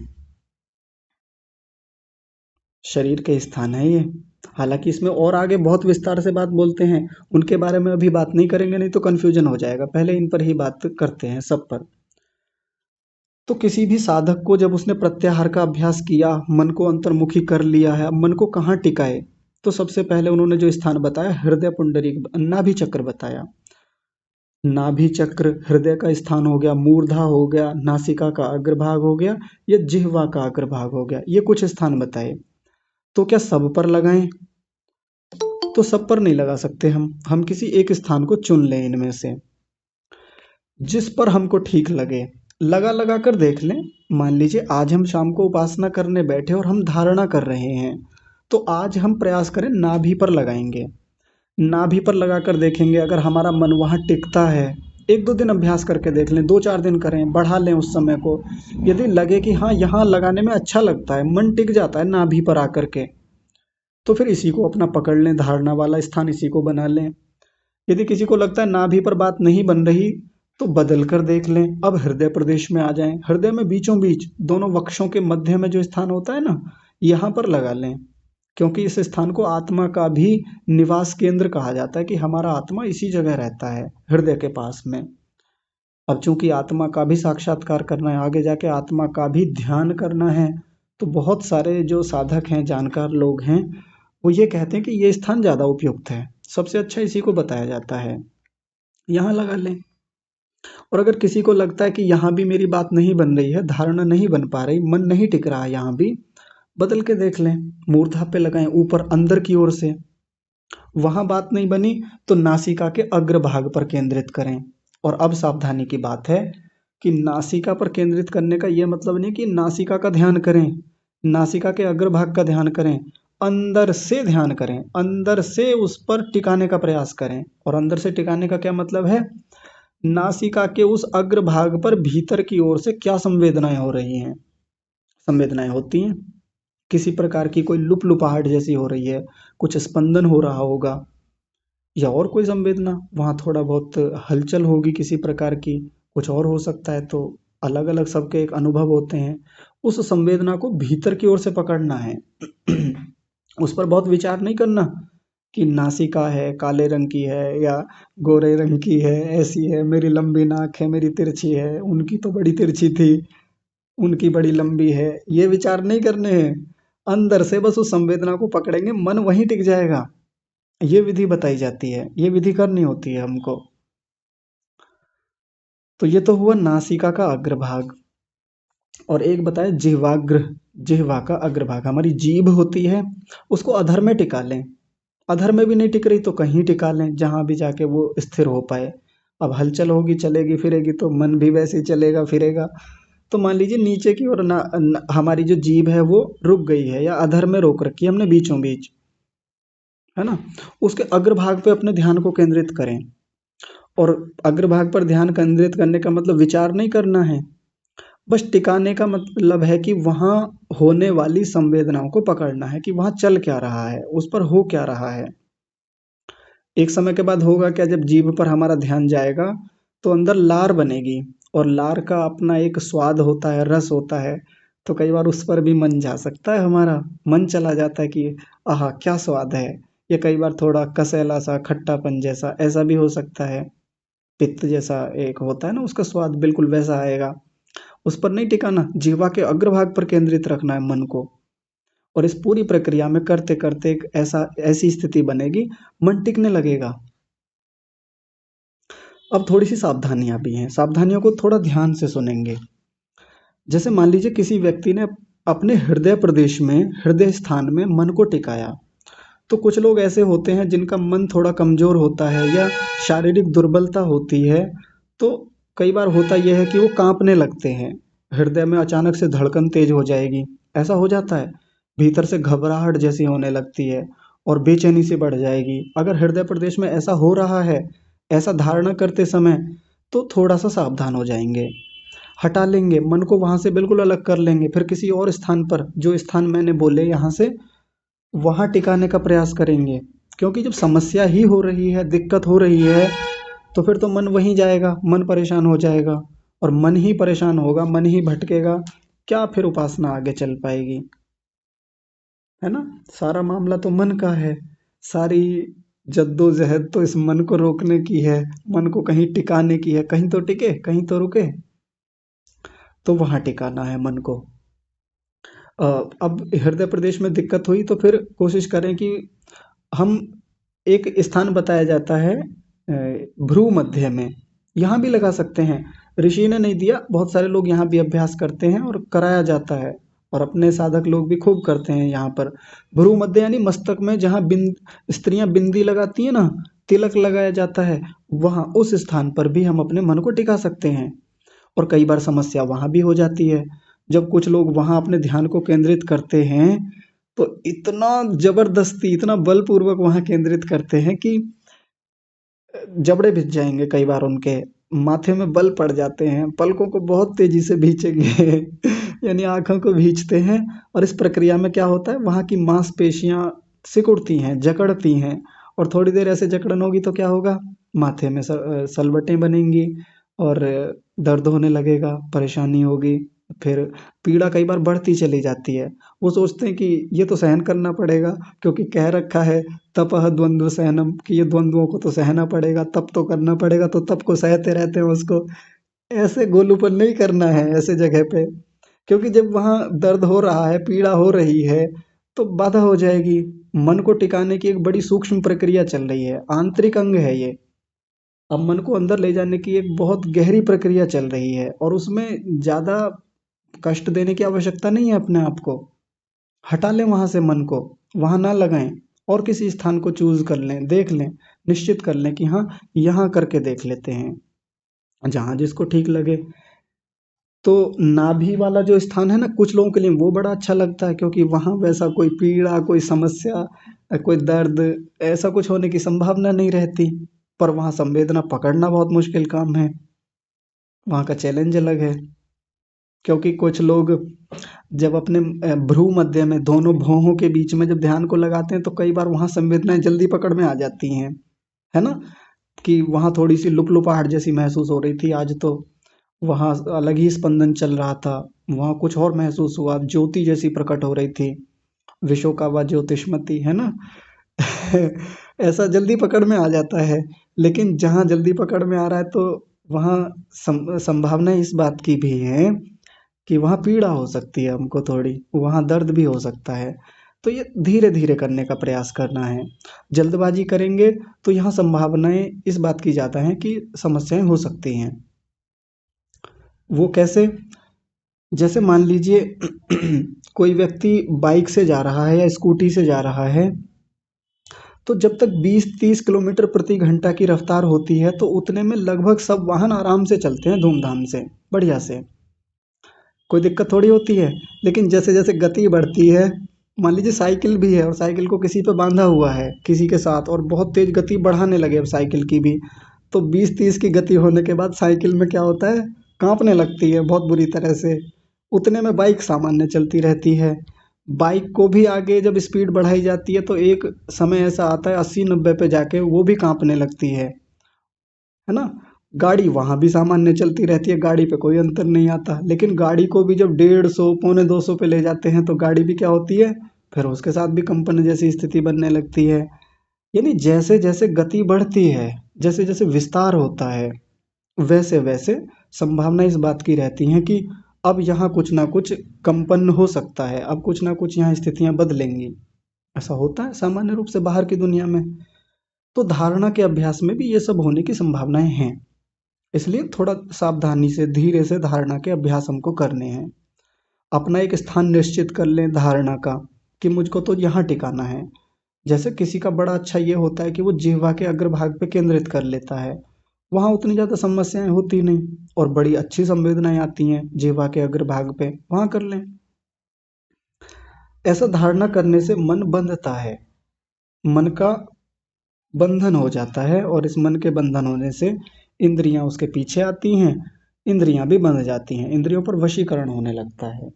शरीर के स्थान है ये। हालांकि इसमें और आगे बहुत विस्तार से बात बोलते हैं, उनके बारे में अभी बात नहीं करेंगे, नहीं तो कंफ्यूजन हो जाएगा। पहले इन पर ही बात करते हैं, सब पर। तो किसी भी साधक को जब उसने प्रत्याहार का अभ्यास किया, मन को अंतर्मुखी कर लिया है, अब मन को कहाँ टिकाए, तो सबसे पहले उन्होंने जो स्थान बताया, हृदय पुंडरीक, नाभि चक्र बताया। नाभि चक्र हृदय का स्थान हो गया, मूर्धा हो गया, नासिका का अग्रभाग हो गया, ये जिह्वा का अग्रभाग हो गया। ये कुछ स्थान बताए। तो क्या सब पर लगाएं? तो सब पर नहीं लगा सकते हम किसी एक स्थान को चुन लें इनमें से, जिस पर हमको ठीक लगे। लगा लगा कर देख लें। मान लीजिए आज हम शाम को उपासना करने बैठे और हम धारणा कर रहे हैं, तो आज हम प्रयास करें नाभि पर लगाएंगे। नाभि पर लगा कर देखेंगे, अगर हमारा मन वहाँ टिकता है, 1-2 दिन अभ्यास करके देख लें, 2-4 दिन करें, बढ़ा लें उस समय को। यदि लगे कि हाँ यहाँ लगाने में अच्छा लगता है, मन टिक जाता है नाभि पर आकर के, तो फिर इसी को अपना पकड़ लें, धारणा वाला स्थान इसी को बना लें। यदि किसी को लगता है नाभि पर बात नहीं बन रही, तो बदल कर देख लें, अब हृदय प्रदेश में आ जाएं। हृदय में बीचों बीच दोनों वक्षों के मध्य में जो स्थान होता है ना, यहाँ पर लगा लें, क्योंकि इस स्थान को आत्मा का भी निवास केंद्र कहा जाता है, कि हमारा आत्मा इसी जगह रहता है, हृदय के पास में। अब चूंकि आत्मा का भी साक्षात्कार करना है, आगे जाके आत्मा का भी ध्यान करना है, तो बहुत सारे जो साधक हैं, जानकार लोग हैं, वो ये कहते हैं कि ये स्थान ज़्यादा उपयुक्त है, सबसे अच्छा इसी को बताया जाता है, यहाँ लगा लें। और अगर किसी को लगता है कि यहाँ भी मेरी बात नहीं बन रही है, धारणा नहीं बन पा रही, मन नहीं टिक रहा है, यहाँ भी बदल के देख लें, मूर्धा पे लगाएं ऊपर अंदर की ओर से, वहां बात नहीं बनी तो नासिका के अग्रभाग पर केंद्रित करें। और अब सावधानी की बात है कि नासिका पर केंद्रित करने का यह मतलब नहीं कि नासिका का ध्यान करें, नासिका के अग्रभाग का ध्यान करें, अंदर से ध्यान करें, अंदर से उस पर टिकाने का प्रयास करें। और अंदर से टिकाने का क्या मतलब है? नासिका के उस अग्रभाग पर भीतर की ओर से क्या संवेदनाएं हो रही हैं, संवेदनाएं होती हैं, किसी प्रकार की कोई लुपलुपाहट जैसी हो रही है, कुछ स्पंदन हो रहा होगा, या और कोई संवेदना, वहाँ थोड़ा बहुत हलचल होगी किसी प्रकार की, कुछ और हो सकता है, तो अलग अलग सबके एक अनुभव होते हैं। उस संवेदना को भीतर की ओर से पकड़ना है उस पर बहुत विचार नहीं करना कि नासिका है काले रंग की है या गोरे रंग की है, ऐसी है, मेरी लंबी नाक है, मेरी तिरछी है, उनकी तो बड़ी तिरछी थी, उनकी बड़ी लंबी है, ये विचार नहीं करने हैं। अंदर से बस उस संवेदना को पकड़ेंगे, मन वहीं टिक जाएगा। ये विधि बताई जाती है, ये विधि करनी होती है हमको। तो ये तो हुआ नासिका का अग्रभाग। और एक बताया जिह्वाग्र, जिह्वा का अग्रभाग, हमारी जीभ होती है, उसको अधर में टिका लें। अधर में भी नहीं टिक रही तो कहीं टिका लें, जहां भी जाके वो स्थिर हो पाए। अब हलचल होगी, चलेगी फिरेगी, तो मन भी वैसे ही चलेगा फिरेगा। तो मान लीजिए नीचे की ओर हमारी जो जीभ है वो रुक गई है या अधर में रोक रखी है हमने बीचों बीच, है ना, उसके अग्रभाग पे अपने ध्यान को केंद्रित करें। और अग्रभाग पर ध्यान केंद्रित करने का मतलब विचार नहीं करना है, बस टिकाने का मतलब है कि वहाँ होने वाली संवेदनाओं को पकड़ना है कि वहाँ चल क्या रहा है, उस पर हो क्या रहा है। एक समय के बाद होगा क्या, जब जीभ पर हमारा ध्यान जाएगा तो अंदर लार बनेगी, और लार का अपना एक स्वाद होता है, रस होता है, तो कई बार उस पर भी मन जा सकता है, हमारा मन चला जाता है कि आहा क्या स्वाद है। ये कई बार थोड़ा कसैला सा, खट्टापन जैसा, ऐसा भी हो सकता है, पित्त जैसा एक होता है ना, उसका स्वाद बिल्कुल वैसा आएगा। उस पर नहीं टिकाना, जिह्वा के अग्रभाग पर केंद्रित रखना है मन को। और इस पूरी प्रक्रिया में करते करते एक ऐसी स्थिति बनेगी, मन टिकने लगेगा। अब थोड़ी सी सावधानियां भी हैं, सावधानियों को थोड़ा ध्यान से सुनेंगे। जैसे मान लीजिए किसी व्यक्ति ने अपने हृदय प्रदेश में, हृदय स्थान में मन को टिकाया, तो कुछ लोग ऐसे होते हैं जिनका मन थोड़ा कमजोर होता है या शारीरिक दुर्बलता होती है, तो कई बार होता यह है कि वो कांपने लगते हैं, हृदय में अचानक से धड़कन तेज हो जाएगी, ऐसा हो जाता है, भीतर से घबराहट जैसी होने लगती है और बेचैनी से बढ़ जाएगी। अगर हृदय प्रदेश में ऐसा हो रहा है, ऐसा धारणा करते समय, तो थोड़ा सा सावधान हो जाएंगे, हटा लेंगे मन को, वहां से बिल्कुल अलग कर लेंगे, फिर किसी और स्थान पर, जो स्थान मैंने बोले यहाँ से, वहां टिकाने का प्रयास करेंगे। क्योंकि जब समस्या ही हो रही है, दिक्कत हो रही है, तो फिर तो मन वहीं जाएगा, मन परेशान हो जाएगा, और मन ही परेशान होगा, मन ही भटकेगा, क्या फिर उपासना आगे चल पाएगी, है ना। सारा मामला तो मन का है, सारी जद्दोजहद तो इस मन को रोकने की है, मन को कहीं टिकाने की है, कहीं तो टिके कहीं तो रुके, तो वहां टिकाना है मन को। अब हृदय प्रदेश में दिक्कत हुई तो फिर कोशिश करें कि हम, एक स्थान बताया जाता है भ्रू मध्य में, यहाँ भी लगा सकते हैं, ऋषि ने नहीं दिया, बहुत सारे लोग यहाँ भी अभ्यास करते हैं और कराया जाता है, और अपने साधक लोग भी खूब करते हैं यहाँ पर। भ्रू मध्य यानी मस्तक में जहाँ स्त्रियां बिंदी लगाती हैं ना, तिलक लगाया जाता है, वहाँ उस स्थान पर भी हम अपने मन को टिका सकते हैं। और कई बार समस्या वहां भी हो जाती है, जब कुछ लोग वहां अपने ध्यान को केंद्रित करते हैं, तो इतना जबरदस्ती, इतना बलपूर्वक वहां केंद्रित करते हैं कि जबड़े भिज जाएंगे, कई बार उनके माथे में बल पड़ जाते हैं, पलकों को बहुत तेजी से भींचेंगे यानी आंखों को भींचते हैं। और इस प्रक्रिया में क्या होता है, वहां की मांसपेशियां सिकुड़ती हैं, जकड़ती हैं, और थोड़ी देर ऐसे जकड़न होगी तो क्या होगा, माथे में सलवटें बनेंगी, और दर्द होने लगेगा, परेशानी होगी, फिर पीड़ा कई बार बढ़ती चली जाती है। वो सोचते हैं कि ये तो सहन करना पड़ेगा, क्योंकि कह रखा है तपह द्वंद्व सहनम, कि ये द्वंद्वों को तो सहना पड़ेगा, तप तो करना पड़ेगा, तो तप को सहते रहते हैं उसको, ऐसे गोलूपन नहीं करना है ऐसे जगह पे, क्योंकि जब वहाँ दर्द हो रहा है, पीड़ा हो रही है, तो बाधा हो जाएगी। मन को टिकाने की एक बड़ी सूक्ष्म प्रक्रिया चल रही है, आंतरिक अंग है ये। अब मन को अंदर ले जाने की एक बहुत गहरी प्रक्रिया चल रही है और उसमें ज़्यादा कष्ट देने की आवश्यकता नहीं है अपने आप को। हटा लें वहाँ से मन को, वहाँ ना लगाएँ और किसी स्थान को चूज़ कर लें, देख लें, निश्चित कर लें कि हाँ, यहाँ करके देख लेते हैं, जहाँ जिसको ठीक लगे। तो नाभि वाला जो स्थान है ना, कुछ लोगों के लिए वो बड़ा अच्छा लगता है क्योंकि वहाँ वैसा कोई पीड़ा, कोई समस्या, कोई दर्द, ऐसा कुछ होने की संभावना नहीं रहती। पर वहाँ संवेदना पकड़ना बहुत मुश्किल काम है, वहाँ का चैलेंज अलग है। क्योंकि कुछ लोग जब अपने भ्रू मध्य में दोनों भौहों के बीच में जब ध्यान को लगाते हैं तो कई बार वहाँ संवेदनाएं जल्दी पकड़ में आ जाती हैं, है ना? कि वहाँ थोड़ी सी लुपलुपाहट जैसी महसूस हो रही थी आज तो, वहाँ अलग ही स्पंदन चल रहा था, वहाँ कुछ और महसूस हुआ, ज्योति जैसी प्रकट हो रही थी, विश्व का वा ज्योतिष्मति, है ना? ऐसा जल्दी पकड़ में आ जाता है। लेकिन जहाँ जल्दी पकड़ में आ रहा है तो वहाँ संभावना इस बात की भी है कि वहाँ पीड़ा हो सकती है हमको थोड़ी, वहाँ दर्द भी हो सकता है। तो ये धीरे-धीरे करने का प्रयास करना है। जल्दबाजी करेंगे तो यहाँ संभावनाएँ इस बात की ज़्यादा हैं कि समस्याएँ हो सकती हैं। वो कैसे? जैसे मान लीजिए कोई व्यक्ति बाइक से जा रहा है या स्कूटी से जा रहा है, तो जब तक 20-30 किलोमीटर प्रति घंटा की रफ्तार होती है, तो उतने में लगभग सब वाहन आराम से चलते हैं, धूम-धाम से, बढ़िया से। कोई दिक्कत थोड़ी होती है। लेकिन जैसे-जैसे गति बढ़ती है, मान लीजिए साइकिल भी है और साइकिल को किसी पे बाँधा हुआ है, किसी के साथ, और बहुत तेज़ गति बढ़ाने लगे अब साइकिल की भी, तो 20-30 की गति होने के बाद साइकिल में क्या होता है, काँपने लगती है बहुत बुरी तरह से। उतने में बाइक सामान्य चलती रहती है। बाइक को भी आगे जब स्पीड बढ़ाई जाती है तो एक समय ऐसा आता है 80-90 पे जाके वो भी काँपने लगती है ना? गाड़ी वहाँ भी सामान्य चलती रहती है, गाड़ी पे कोई अंतर नहीं आता। लेकिन गाड़ी को भी जब 150 पौने 200 पे ले जाते हैं तो गाड़ी भी क्या होती है, फिर उसके साथ भी कंपन जैसी स्थिति बनने लगती है। यानी जैसे-जैसे गति बढ़ती है, जैसे-जैसे विस्तार होता है, वैसे-वैसे संभावना इस बात की रहती है कि अब यहाँ कुछ ना कुछ कंपन हो सकता है, अब कुछ ना कुछ यहाँ स्थितियाँ बदलेंगी। ऐसा होता है सामान्य रूप से बाहर की दुनिया में। तो धारणा के अभ्यास में भी ये सब होने की संभावनाएँ हैं। इसलिए थोड़ा सावधानी से, धीरे से धारणा के अभ्यास हमको करने हैं। अपना एक स्थान निश्चित कर लें धारणा का कि मुझको तो यहाँ टिकाना है। जैसे किसी का बड़ा अच्छा ये होता है कि वो जिह्वा के अग्रभाग पे केंद्रित कर लेता है। वहाँ उतनी ज़्यादा समस्याएँ होती नहीं और बड़ी अच्छी संवेदनाएँ आती हैं जिह्वा के अग्रभाग पे, वहाँ कर लें। ऐसा धारणा करने से मन बंधता है, मन का बंधन हो जाता है और इस मन के बंधन होने से इंद्रियां उसके पीछे आती हैं, इंद्रियां भी बंध जाती हैं, इंद्रियों पर वशीकरण होने लगता है।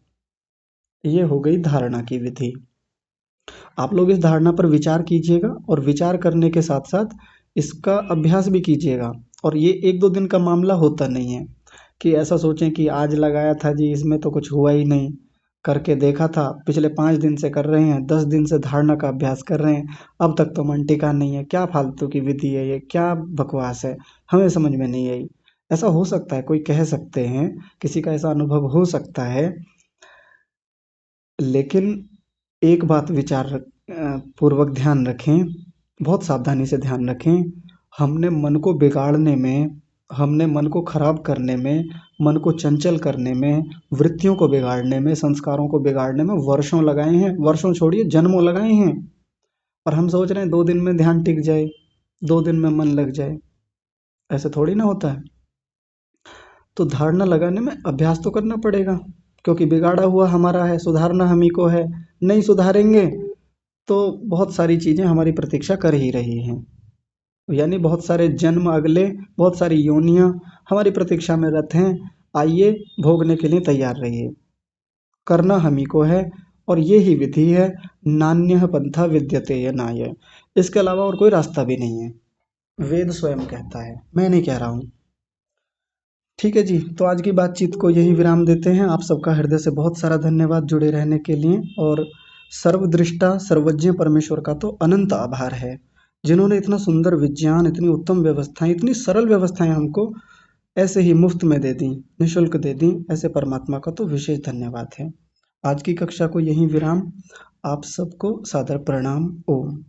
ये हो गई धारणा की विधि। आप लोग इस धारणा पर विचार कीजिएगा और विचार करने के साथ साथ इसका अभ्यास भी कीजिएगा। और ये एक दो दिन का मामला होता नहीं है कि ऐसा सोचें कि आज लगाया था जी, इसमें तो कुछ हुआ ही नहीं, करके देखा था, पिछले 5 दिन से कर रहे हैं, 10 दिन से धारणा का अभ्यास कर रहे हैं, अब तक तो मन टिका नहीं है, क्या फालतू की विधि है ये, क्या बकवास है, हमें समझ में नहीं आई। ऐसा हो सकता है, कोई कह सकते हैं, किसी का ऐसा अनुभव हो सकता है। लेकिन एक बात विचार पूर्वक ध्यान रखें, बहुत सावधानी से ध्यान रखें, हमने मन को बिगाड़ने में, हमने मन को खराब करने में, मन को चंचल करने में, वृत्तियों को बिगाड़ने में, संस्कारों को बिगाड़ने में वर्षों लगाए हैं, वर्षों छोड़िए जन्मों लगाए हैं। और हम सोच रहे हैं 2 दिन में ध्यान टिक जाए, 2 दिन में मन लग जाए, ऐसे थोड़ी ना होता है। तो धारणा लगाने में अभ्यास तो करना पड़ेगा, क्योंकि बिगाड़ा हुआ हमारा है, सुधारना हम ही को है। नहीं सुधारेंगे तो बहुत सारी चीज़ें हमारी प्रतीक्षा कर ही रही हैं। यानी बहुत सारे जन्म अगले, बहुत सारी योनियाँ हमारी प्रतीक्षा में रत हैं। आइए भोगने के लिए तैयार रहिए। करना हम ही को है और ये ही विधि है। नान्यः पंथा विद्यते यनाय। इसके अलावा और कोई रास्ता भी नहीं है। वेद स्वयं कहता है, मैं नहीं कह रहा हूँ। ठीक है जी, तो आज की बातचीत को यही विराम देते हैं। आप सबका हृदय से बहुत सारा धन्यवाद जुड़े रहने के लिए। और सर्वदृष्टा सर्वज्ञ परमेश्वर का तो अनंत आभार है, जिन्होंने इतना सुंदर विज्ञान, इतनी उत्तम व्यवस्थाएं, इतनी सरल व्यवस्थाएं हमको ऐसे ही मुफ्त में दे दी, निःशुल्क दे दी, ऐसे परमात्मा का तो विशेष धन्यवाद है। आज की कक्षा को यहीं विराम। आप सबको सादर प्रणाम। ओम।